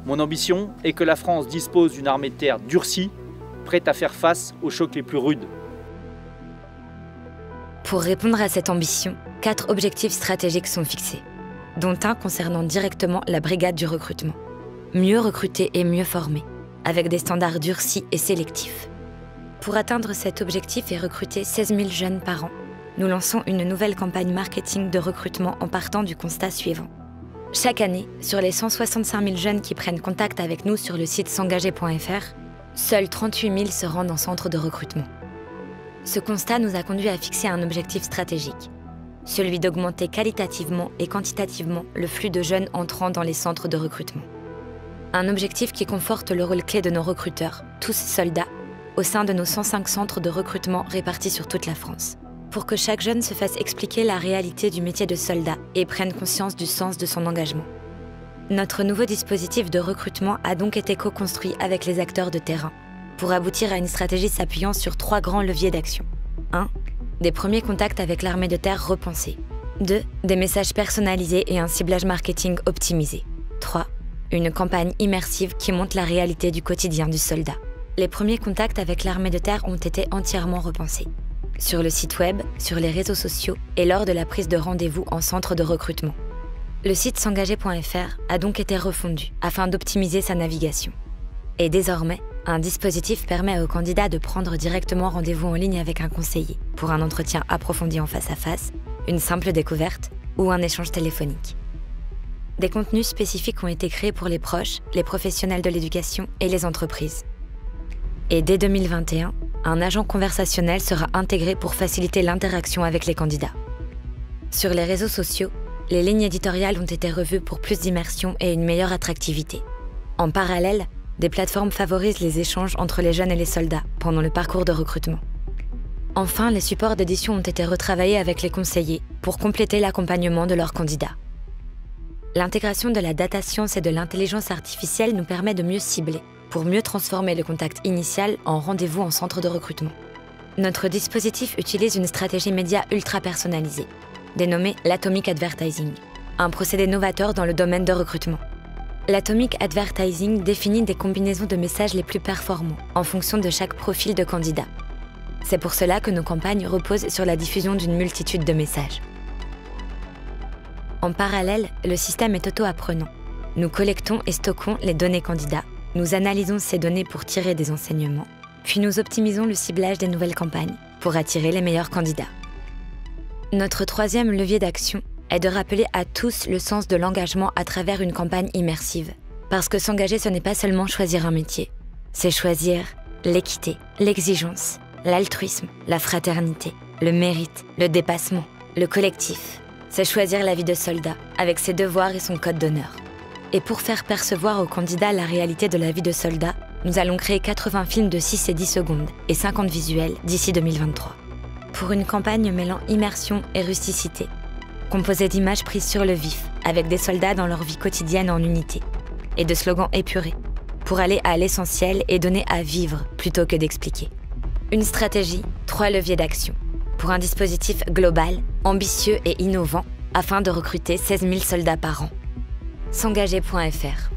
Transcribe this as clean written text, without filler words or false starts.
Mon ambition est que la France dispose d'une armée de terre durcie, prête à faire face aux chocs les plus rudes. Pour répondre à cette ambition, 4 objectifs stratégiques sont fixés, dont un concernant directement la brigade du recrutement. Mieux recruter et mieux former, avec des standards durcis et sélectifs. Pour atteindre cet objectif et recruter 16 000 jeunes par an, nous lançons une nouvelle campagne marketing de recrutement en partant du constat suivant. Chaque année, sur les 165 000 jeunes qui prennent contact avec nous sur le site s'engager.fr, seuls 38 000 se rendent en centre de recrutement. Ce constat nous a conduit à fixer un objectif stratégique, celui d'augmenter qualitativement et quantitativement le flux de jeunes entrant dans les centres de recrutement. Un objectif qui conforte le rôle clé de nos recruteurs, tous soldats, au sein de nos 105 centres de recrutement répartis sur toute la France, pour que chaque jeune se fasse expliquer la réalité du métier de soldat et prenne conscience du sens de son engagement. Notre nouveau dispositif de recrutement a donc été co-construit avec les acteurs de terrain, pour aboutir à une stratégie s'appuyant sur 3 grands leviers d'action. 1. Des premiers contacts avec l'armée de terre repensés. 2. Des messages personnalisés et un ciblage marketing optimisé. 3. Une campagne immersive qui montre la réalité du quotidien du soldat. Les premiers contacts avec l'armée de terre ont été entièrement repensés. Sur le site web, sur les réseaux sociaux et lors de la prise de rendez-vous en centre de recrutement. Le site s'engager.fr a donc été refondu afin d'optimiser sa navigation. Et désormais, un dispositif permet aux candidats de prendre directement rendez-vous en ligne avec un conseiller pour un entretien approfondi en face à face, une simple découverte ou un échange téléphonique. Des contenus spécifiques ont été créés pour les proches, les professionnels de l'éducation et les entreprises. Et dès 2021, un agent conversationnel sera intégré pour faciliter l'interaction avec les candidats. Sur les réseaux sociaux, les lignes éditoriales ont été revues pour plus d'immersion et une meilleure attractivité. En parallèle, des plateformes favorisent les échanges entre les jeunes et les soldats pendant le parcours de recrutement. Enfin, les supports d'édition ont été retravaillés avec les conseillers pour compléter l'accompagnement de leurs candidats. L'intégration de la data science et de l'intelligence artificielle nous permet de mieux cibler, pour mieux transformer le contact initial en rendez-vous en centre de recrutement. Notre dispositif utilise une stratégie média ultra personnalisée, dénommée l'Atomic Advertising, un procédé novateur dans le domaine de recrutement. L'Atomic Advertising définit des combinaisons de messages les plus performants en fonction de chaque profil de candidat. C'est pour cela que nos campagnes reposent sur la diffusion d'une multitude de messages. En parallèle, le système est auto-apprenant. Nous collectons et stockons les données candidats, nous analysons ces données pour tirer des enseignements, puis nous optimisons le ciblage des nouvelles campagnes pour attirer les meilleurs candidats. Notre 3e levier d'action est de rappeler à tous le sens de l'engagement à travers une campagne immersive. Parce que s'engager, ce n'est pas seulement choisir un métier, c'est choisir l'équité, l'exigence, l'altruisme, la fraternité, le mérite, le dépassement, le collectif. C'est choisir la vie de soldat, avec ses devoirs et son code d'honneur. Et pour faire percevoir aux candidats la réalité de la vie de soldat, nous allons créer 80 films de 6 et 10 secondes et 50 visuels d'ici 2023. Pour une campagne mêlant immersion et rusticité, composée d'images prises sur le vif, avec des soldats dans leur vie quotidienne en unité, et de slogans épurés, pour aller à l'essentiel et donner à vivre plutôt que d'expliquer. Une stratégie, 3 leviers d'action, pour un dispositif global, ambitieux et innovant, afin de recruter 16 000 soldats par an. S'engager.fr